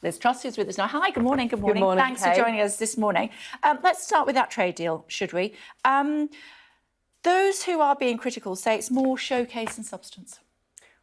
Liz Truss, who's with us now. Hi, good morning, good morning. Good morning, Thanks Kay. for joining us this morning. Let's start with that trade deal, should we? Those who are being critical say it's more showcase than substance.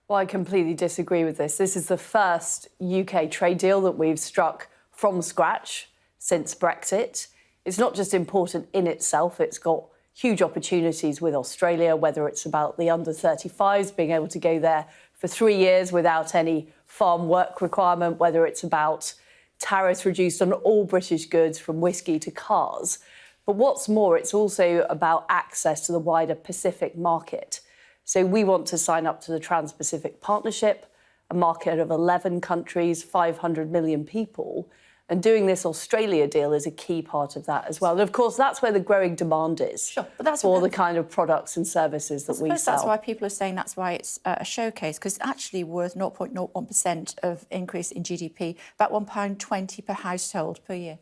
Well, I completely disagree with this. This is the first UK trade deal that we've struck from scratch since Brexit. It's not just important in itself, it's got huge opportunities with Australia, whether it's about the under-35s being able to go there for 3 years without any farm work requirement, whether it's about tariffs reduced on all British goods from whisky to cars. But what's more, it's also about access to the wider Pacific market. So we want to sign up to the Trans-Pacific Partnership, a market of 11 countries, 500 million people. And doing this Australia deal is a key part of that as well. And of course, that's where the growing demand is for the kind of products and services that we sell. That's why people are saying that's why it's a showcase, because it's actually worth 0.01% of increase in GDP, about £1.20 per household per year.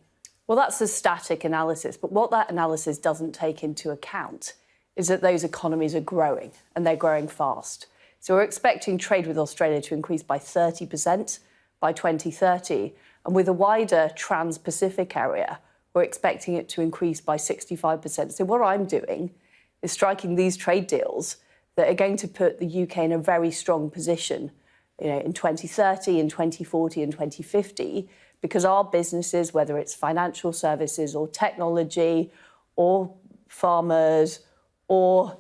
Well, that's a static analysis. But what that analysis doesn't take into account is that those economies are growing, and they're growing fast. So we're expecting trade with Australia to increase by 30% by 2030. And with a wider trans-Pacific area, we're expecting it to increase by 65%. So what I'm doing is striking these trade deals that are going to put the UK in a very strong position, in 2030, in 2040 and 2050, because our businesses, whether it's financial services or technology or farmers or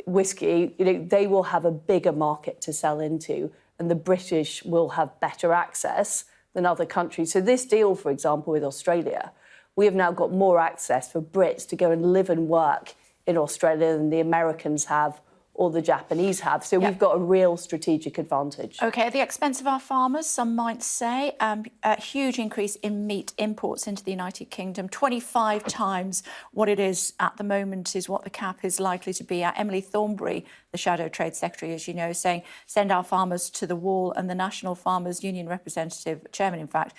whisky, they will have a bigger market to sell into, and the British will have better access than other countries. So this deal, for example, with Australia, we have now got more access for Brits to go and live and work in Australia than the Americans have or the Japanese have. So we've got a real strategic advantage. OK, at the expense of our farmers, some might say. A huge increase in meat imports into the United Kingdom. 25 times what it is at the moment is what the cap is likely to be at. Emily Thornberry, the Shadow Trade Secretary, as you know, saying send our farmers to the wall. And the National Farmers Union representative, chairman, in fact,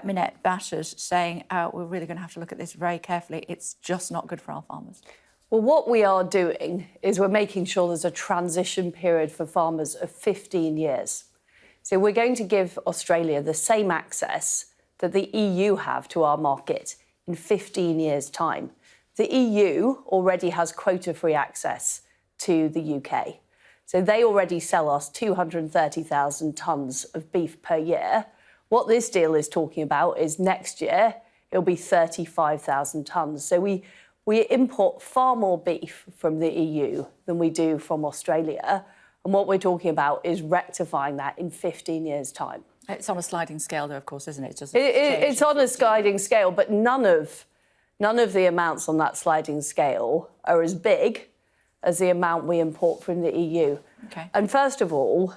Minette Batters, saying we're really going to have to look at this very carefully. It's just not good for our farmers. Well, what we are doing is we're making sure there's a transition period for farmers of 15 years. So we're going to give Australia the same access that the EU have to our market in 15 years' time. The EU already has quota-free access to the UK. So they already sell us 230,000 tonnes of beef per year. What this deal is talking about is next year, it'll be 35,000 tonnes. So we import far more beef from the EU than we do from Australia. And what we're talking about is rectifying that in 15 years' time. It's on a sliding scale, though, of course, isn't it? It's on a sliding scale, but none of the amounts on that sliding scale are as big as the amount we import from the EU. Okay. And first of all,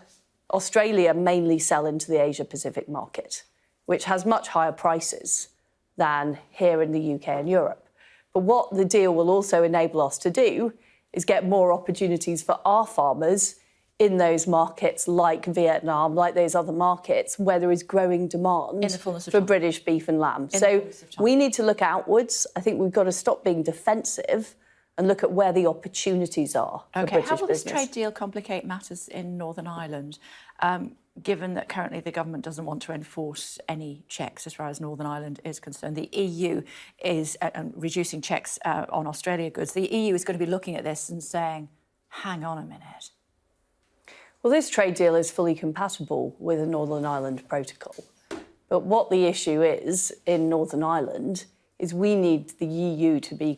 Australia mainly sell into the Asia-Pacific market, which has much higher prices than here in the UK and Europe. But what the deal will also enable us to do is get more opportunities for our farmers in those markets like Vietnam, like those other markets where there is growing demand for British beef and lamb. So we need to look outwards. I think we've got to stop being defensive and look at where the opportunities are for British business. How will this trade deal complicate matters in Northern Ireland, given that currently the government doesn't want to enforce any checks as far as Northern Ireland is concerned? The EU is reducing checks on Australia goods. The EU is going to be looking at this and saying, hang on a minute. Well, this trade deal is fully compatible with the Northern Ireland Protocol. But what the issue is in Northern Ireland is we need the EU to be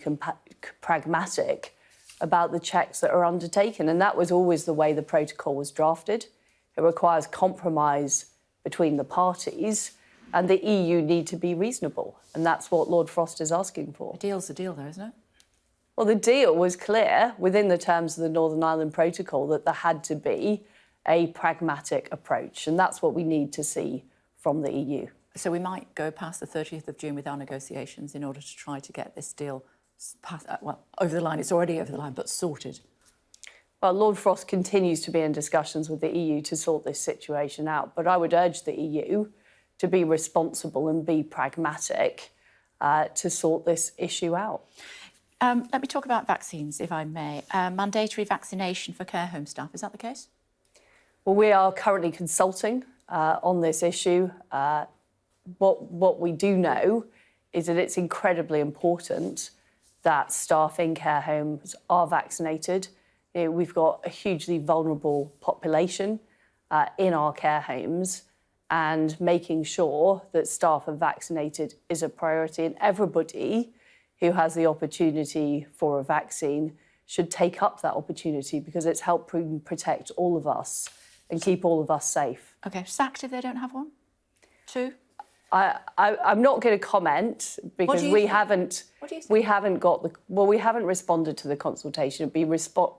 pragmatic about the checks that are undertaken. And that was always the way the protocol was drafted. It requires compromise between the parties, and the EU need to be reasonable. And that's what Lord Frost is asking for. A deal's a deal, though, isn't it? Well, the deal was clear within the terms of the Northern Ireland Protocol that there had to be a pragmatic approach. And that's what we need to see from the EU. So we might go past the 30th of June with our negotiations in order to try to get this deal over the line. It's already over the line, but sorted. Well, Lord Frost continues to be in discussions with the EU to sort this situation out. But I would urge the EU to be responsible and be pragmatic to sort this issue out. Let me talk about vaccines, if I may. Mandatory vaccination for care home staff, is that the case? Well, we are currently consulting on this issue. what we do know is that it's incredibly important that staff in care homes are vaccinated. You know, we've got a hugely vulnerable population in our care homes, and making sure that staff are vaccinated is a priority. And everybody who has the opportunity for a vaccine should take up that opportunity, because it's helping protect all of us and keep all of us safe. OK, sacked if they don't have one? 2? I'm not going to comment, because we haven't responded to the consultation. It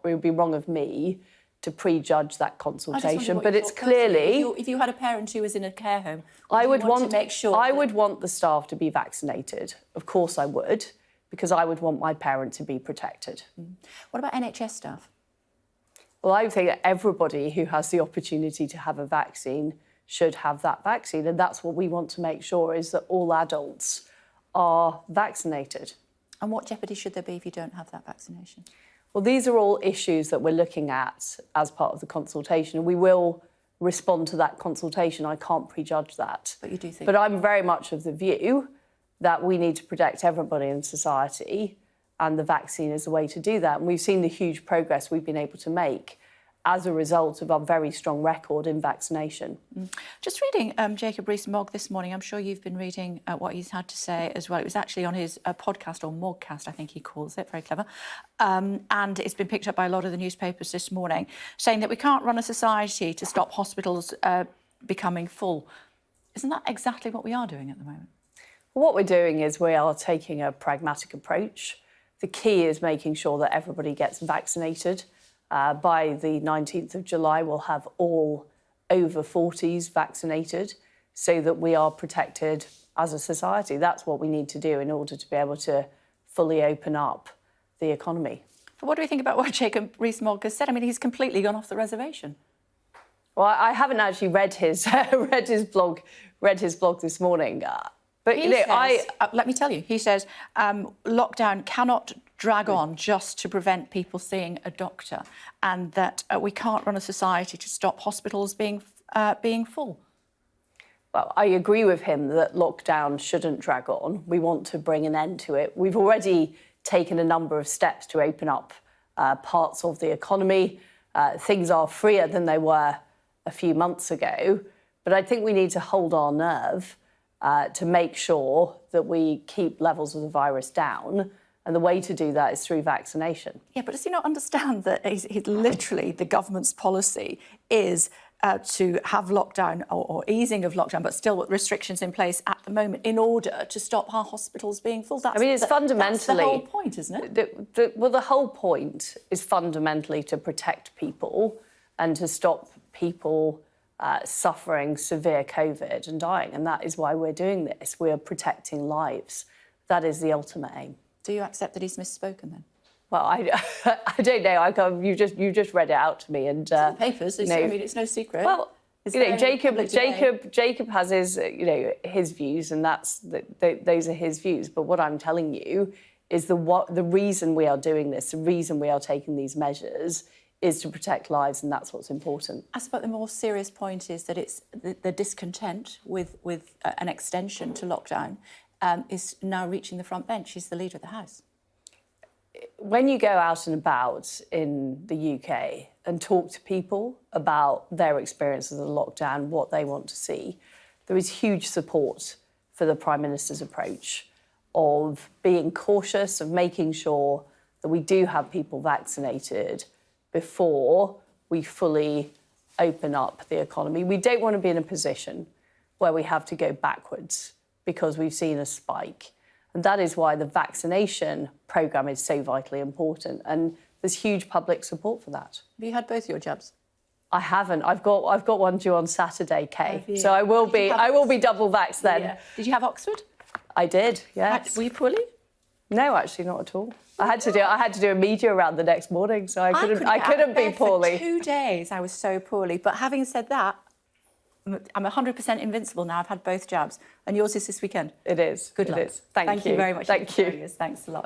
would be wrong of me to prejudge that consultation, but it's clearly. If you had a parent who was in a care home, I would want to make sure. I would want the staff to be vaccinated. Of course, I would, because I would want my parent to be protected. What about NHS staff? Well, I think that everybody who has the opportunity to have a vaccine should have that vaccine, and that's what we want to make sure, is that all adults are vaccinated. And what jeopardy should there be if you don't have that vaccination? Well, these are all issues that we're looking at as part of the consultation, and we will respond to that consultation. I can't prejudge that. But you do think... But I'm very much of the view that we need to protect everybody in society, and the vaccine is the way to do that. And we've seen the huge progress we've been able to make as a result of our very strong record in vaccination. Just reading Jacob Rees-Mogg this morning, I'm sure you've been reading what he's had to say as well. It was actually on his podcast, or Moggcast, I think he calls it, very clever. And it's been picked up by a lot of the newspapers this morning, saying that we can't run a society to stop hospitals becoming full. Isn't that exactly what we are doing at the moment? What we're doing is we are taking a pragmatic approach. The key is making sure that everybody gets vaccinated. By the 19th of July, we'll have all over 40s vaccinated, so that we are protected as a society. That's what we need to do in order to be able to fully open up the economy. But what do we think about what Jacob Rees-Mogg has said? I mean, he's completely gone off the reservation. Well, I haven't actually read his blog this morning. But he says, let me tell you, he says lockdown cannot drag on just to prevent people seeing a doctor, and that we can't run a society to stop hospitals being full. Well, I agree with him that lockdown shouldn't drag on. We want to bring an end to it. We've already taken a number of steps to open up parts of the economy. Things are freer than they were a few months ago, but I think we need to hold our nerve to make sure that we keep levels of the virus down. And the way to do that is through vaccination. Yeah, but does he not understand that he's literally the government's policy is to have lockdown or easing of lockdown, but still with restrictions in place at the moment in order to stop our hospitals being full? It's fundamentally... That's the whole point, isn't it? The whole point is fundamentally to protect people and to stop people suffering severe COVID and dying. And that is why we're doing this. We are protecting lives. That is the ultimate aim. Do you accept that he's misspoken then? Well, I don't know. You just read it out to me, and it's in the papers. I mean, it's no secret. Well, Jacob has his his views, and those are his views. But what I'm telling you is the reason we are doing this, the reason we are taking these measures, is to protect lives, and that's what's important. I suppose the more serious point is that it's the discontent with an extension to lockdown is now reaching the front bench. He's the leader of the House. When you go out and about in the UK and talk to people about their experience of the lockdown, what they want to see, there is huge support for the Prime Minister's approach of being cautious, of making sure that we do have people vaccinated before we fully open up the economy. We don't want to be in a position where we have to go backwards because we've seen a spike. And that is why the vaccination programme is so vitally important. And there's huge public support for that. Have you had both your jabs? I haven't. I've got one due on Saturday, Kay. So I will be double vaxxed then. Yeah. Did you have Oxford? I did, yes. Were you poorly? No, actually not at all. I had to do a media round the next morning, so I couldn't be poorly. For 2 days I was so poorly. But having said that, I'm 100% invincible now. I've had both jabs. And yours is this weekend? It is. Good luck. It is. Thank you. Thank you very much. Thank you. Thanks a lot.